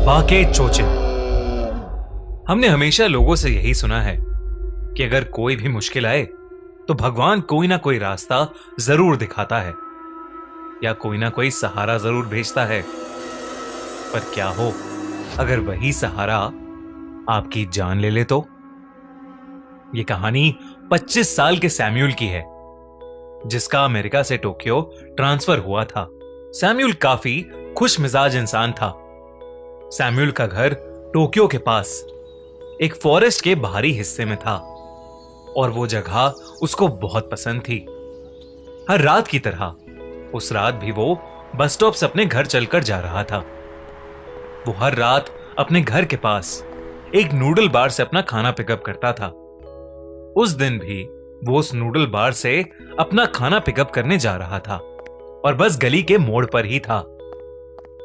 बाके चोचिन। हमने हमेशा लोगों से यही सुना है कि अगर कोई भी मुश्किल आए तो भगवान कोई ना कोई रास्ता जरूर दिखाता है या कोई ना कोई सहारा जरूर भेजता है। पर क्या हो अगर वही सहारा आपकी जान ले ले तो? यह कहानी 25 साल के सैम्यूल की है, जिसका अमेरिका से टोक्यो ट्रांसफर हुआ था। सैम्यूल काफी खुश मिजाज इंसान था। सैम्यूल का घर टोक्यो के पास एक फॉरेस्ट के बाहरी हिस्से में था और वो जगह उसको बहुत पसंद थी। हर रात की तरह उस रात भी वो बस स्टॉप से अपने घर चलकर जा रहा था। वो हर रात अपने घर के पास एक नूडल बार से अपना खाना पिकअप करता था। उस दिन भी वो उस नूडल बार से अपना खाना पिकअप करने जा रहा था और बस गली के मोड़ पर ही था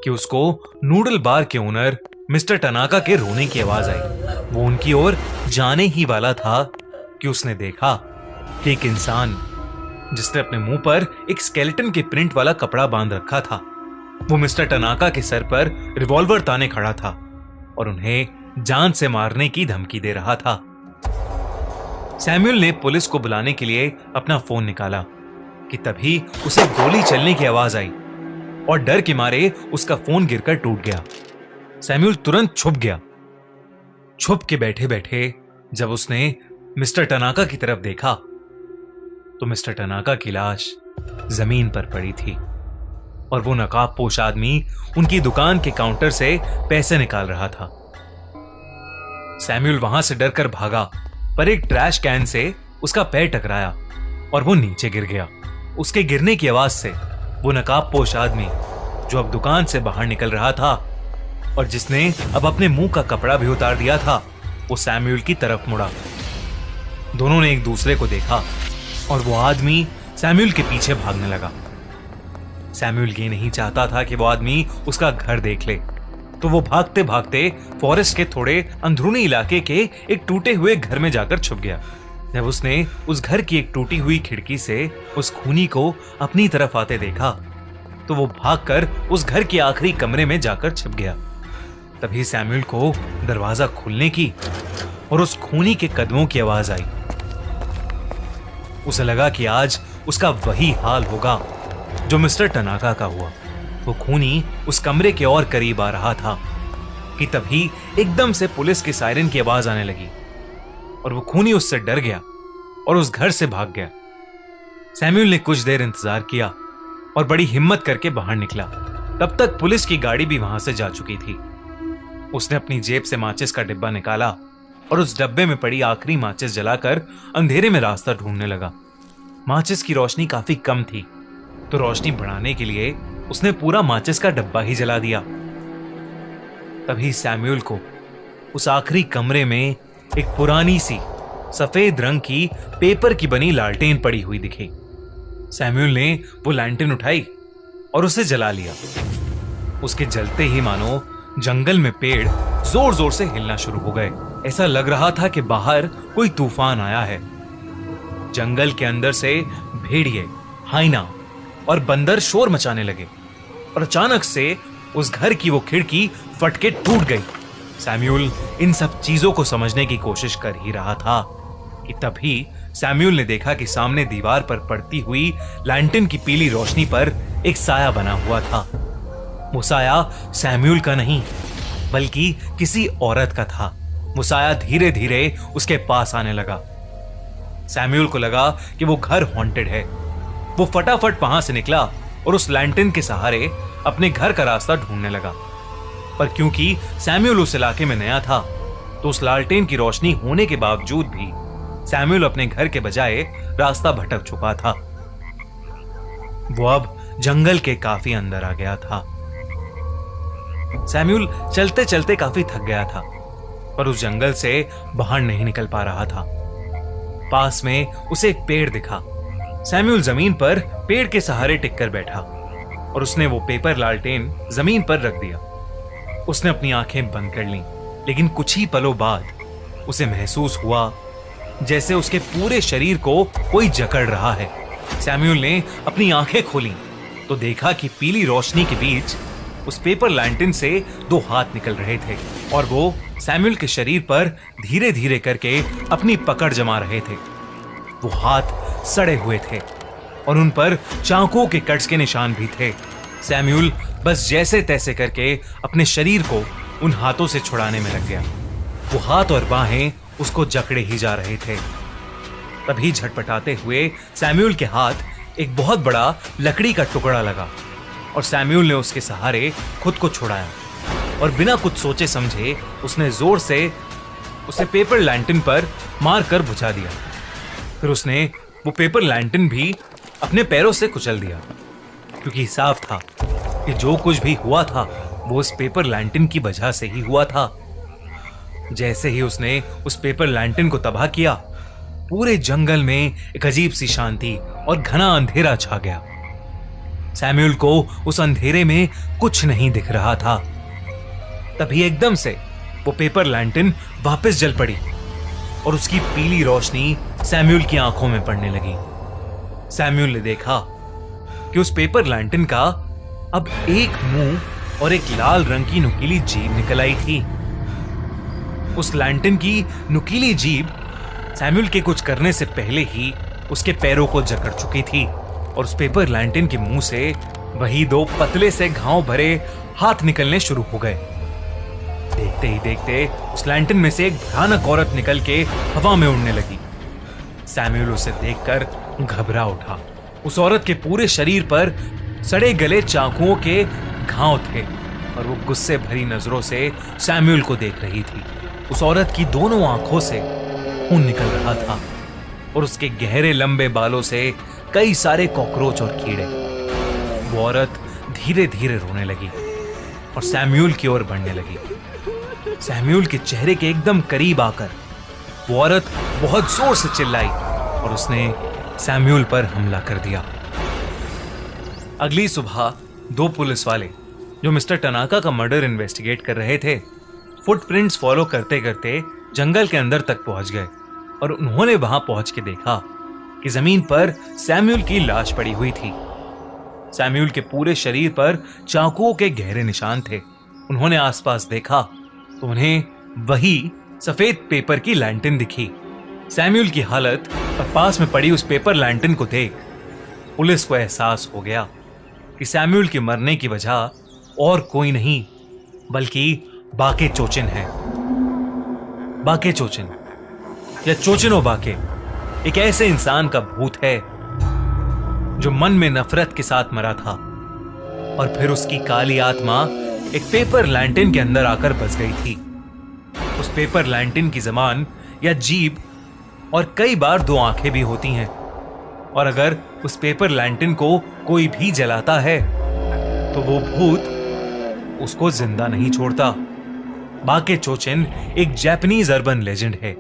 कि उसको नूडल बार के ओनर मिस्टर टनाका के रोने की आवाज आई। वो उनकी ओर जाने ही वाला था कि उसने देखा कि एक इंसान जिसने अपने मुंह पर एक स्केलेटन के प्रिंट वाला कपड़ा बांध रखा था, वो मिस्टर टनाका के सर पर रिवॉल्वर ताने खड़ा था और उन्हें जान से मारने की धमकी दे रहा था। सैम्यूल ने पुलिस को बुलाने के लिए अपना फोन निकाला कि तभी उसे गोली चलने की आवाज आई और डर के मारे उसका फोन गिरकर टूट गया। सैम्यूल तुरंत छुप गया। छुप के बैठे बैठे जब उसने मिस्टर टनाका की तरफ देखा तो मिस्टर टनाका की लाश जमीन पर पड़ी थी और वो नकाबपोश आदमी उनकी दुकान के काउंटर से पैसे निकाल रहा था। सैम्यूल वहां से डरकर भागा, पर एक ट्रैश कैन से उसका पैर टकराया और वो नीचे गिर गया। उसके गिरने की आवाज से वो नकाबपोश आदमी जो अब दुकान से बाहर निकल रहा था और जिसने अब अपने मुंह का कपड़ा भी उतार दिया था, वो सैम्यूल की तरफ मुड़ा। दोनों ने एक दूसरे को देखा और वो आदमी सैम्यूल के पीछे भागने लगा। सैम्यूल ये नहीं चाहता था कि वो आदमी उसका घर देख ले, तो वो भागते भागते फॉरेस्ट के थोड़े अंदरूनी इलाके के एक टूटे हुए घर में जाकर छुप गया। जब उसने उस घर की एक टूटी हुई खिड़की से उस खूनी को अपनी तरफ आते देखा तो वो भागकर उस घर के आखिरी कमरे में जाकर छिप गया। तभी सैम्यूल को दरवाजा खुलने की और उस खूनी के कदमों की आवाज आई। उसे लगा कि आज उसका वही हाल होगा जो मिस्टर टनाका का हुआ। वो खूनी उस कमरे के और करीब आ रहा था कि तभी एकदम से पुलिस की सायरन की आवाज आने लगी और वो खूनी उससे डर गया और उस घर से भाग गया। सैम्यूल ने कुछ देर इंतजार किया और बड़ी हिम्मत करके बाहर निकला। तब तक पुलिस की गाड़ी भी वहां से जा चुकी थी। उसने अपनी जेब से माचिस का डिब्बा निकाला और उस डब्बे में पड़ी आखिरी माचिस जलाकर अंधेरे में रास्ता ढूंढने लगा। माचिस की रोशनी काफी कम थी, तो रोशनी बढ़ाने के लिए उसने पूरा माचिस का डब्बा ही जला दिया। तभी सैम्यूल को उस आखिरी कमरे में एक पुरानी सी सफेद रंग की पेपर की बनी लालटेन पड़ी हुई दिखी। सैम्यूल ने वो लालटेन उठाई और उसे जला लिया। उसके जलते ही मानो जंगल में पेड़ जोर जोर से हिलना शुरू हो गए। ऐसा लग रहा था कि बाहर कोई तूफान आया है। जंगल के अंदर से भेड़िए, हाइना और बंदर शोर मचाने लगे और अचानक से उस घर की वो खिड़की फट के टूट गई। सैम्यूल इन सब चीजों को समझने की कोशिश कर ही रहा था कि तभी सैम्यूल ने देखा कि सामने दीवार पर पड़ती हुई लैंटर्न की पीली रोशनी पर एक साया बना हुआ था। वो साया सैम्यूल का नहीं बल्कि किसी औरत का था। वो साया धीरे धीरे उसके पास आने लगा। सैम्यूल को लगा कि वो घर हॉन्टेड है। वो फटाफट वहां से निकला और उस लैंटर्न के सहारे अपने घर का रास्ता ढूंढने लगा। पर क्योंकि सैम्यूल उस इलाके में नया था, तो उस लालटेन की रोशनी होने के बावजूद भी सैम्यूल अपने घर के बजाय रास्ता भटक चुका था। वो अब जंगल के काफी अंदर आ गया था। सैम्यूल चलते चलते काफी थक गया था, पर उस जंगल से बाहर नहीं निकल पा रहा था। पास में उसे एक पेड़ दिखा। सैम्यूल जमीन पर पेड़ के सहारे टिककर बैठा और उसने वो पेपर लालटेन जमीन पर रख दिया। उसने अपनी आंखें बंद कर लीं, लेकिन कुछ ही पलों बाद उसे महसूस हुआ जैसे उसके पूरे शरीर को कोई जकड़ रहा है। सैम्यूल ने अपनी आंखें खोली तो देखा कि पीली रोशनी के बीच उस पेपर लैंटर्न से दो हाथ निकल रहे थे और वो सैमुअल के शरीर पर धीरे धीरे करके अपनी पकड़ जमा रहे थे। वो हाथ सड़े हुए थे और उन पर चाकुओं के कट्स के निशान भी थे। सैमुअल बस जैसे तैसे करके अपने शरीर को उन हाथों से छुड़ाने में लग गया। वो हाथ और बाहें उसको जकड़े ही जा रहे थे। तभी झटपटाते हुए सैमुअल के हाथ एक बहुत बड़ा लकड़ी का टुकड़ा लगा और सैमुअल ने उसके सहारे खुद को छुड़ाया और बिना कुछ सोचे समझे उसने जोर से उसे पेपर लैंटर्न पर मारकर बुझा दिया। फिर उसने वो पेपर लैंटर्न भी अपने पैरों से कुचल दिया, क्योंकि साफ था कि जो कुछ भी हुआ था वो उस पेपर लैंटर्न की वजह से ही हुआ था। जैसे ही उसने उस पेपर लैंटर्न को तबाह किया, पूरे जंगल में एक अजीब सी शांति और घना अंधेरा छा गया। सैमुअल को उस अंधेरे में कुछ नहीं दिख रहा था। तभी एकदम से वो पेपर लैंटर्न वापस जल पड़ी और उसकी पीली रोशनी सैमुअल की आंखों में पड़ने लगी। सैमुअल ने देखा कि उस पेपर लैंटर्न का अब एक मुंह और एक लाल रंग की नुकीली जीभ निकल आई थी। उस लैंटर्न की नुकीली जीभ सैमुअल के कुछ करने से पहले ही उसके पैरों को जकड़ चुकी थी और उस पेपर लैंटर्न के मुंह से वही दो पतले से घाव भरे हाथ निकलने शुरू हो गए। देखते ही देखते उस लैंटर्न में से एक भयानक औरत निकल के हवा में उड़ने लगी। सैमुअल उसे देखकर घबरा उठा। उस औरत के पूरे शरीर पर सड़े गले चाकुओं के घाव थे और वो गुस्से भरी नजरों से सैमुअल को देख रही थी। उस औरत की दोनों आंखों से खून निकल रहा था और उसके गहरे लंबे बालों से कई सारे कॉकरोच और कीड़े। वो औरत धीरे धीरे रोने लगी और सैमुअल की ओर बढ़ने लगी। सैमुअल के चेहरे के एकदम करीब आकर वो औरत बहुत जोर से चिल्लाई और उसने सैमुअल पर हमला कर दिया। अगली सुबह दो पुलिस वाले जो मिस्टर टनाका का मर्डर इन्वेस्टिगेट कर रहे थे, फुटप्रिंट्स फॉलो करते करते जंगल के अंदर तक पहुंच गए और उन्होंने वहां पहुंच के देखा कि जमीन पर सैमुअल की लाश पड़ी हुई थी। सैमुअल के पूरे शरीर पर चाकुओं के गहरे निशान थे। उन्होंने आसपास देखा तो उन्हें वही सफेद पेपर की लैंटर्न दिखी। सैमुअल की हालत और पास में पड़ी उस पेपर लैंटर्न को देख पुलिस को एहसास हो गया कि सैमुअल के मरने की वजह और कोई नहीं बल्कि बाके चोचिन है। बाके चोचिन या चोचिनो बाके एक ऐसे इंसान का भूत है जो मन में नफरत के साथ मरा था और फिर उसकी काली आत्मा एक पेपर लैंटर्न के अंदर आकर बस गई थी। उस पेपर लैंटर्न की जबान या जीभ और कई बार दो आंखें भी होती हैं और अगर उस पेपर लैंटर्न को कोई भी जलाता है तो वो भूत उसको जिंदा नहीं छोड़ता। बाके चोचिन एक जापानीज अर्बन लेजेंड है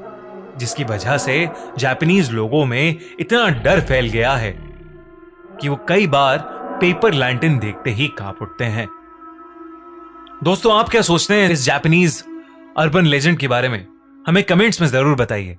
जिसकी वजह से जापानीज लोगों में इतना डर फैल गया है कि वो कई बार पेपर लैंटर्न देखते ही कांप उठते हैं। दोस्तों, आप क्या सोचते हैं इस जापानीज अर्बन लेजेंड के बारे में? हमें कमेंट्स में जरूर बताइए।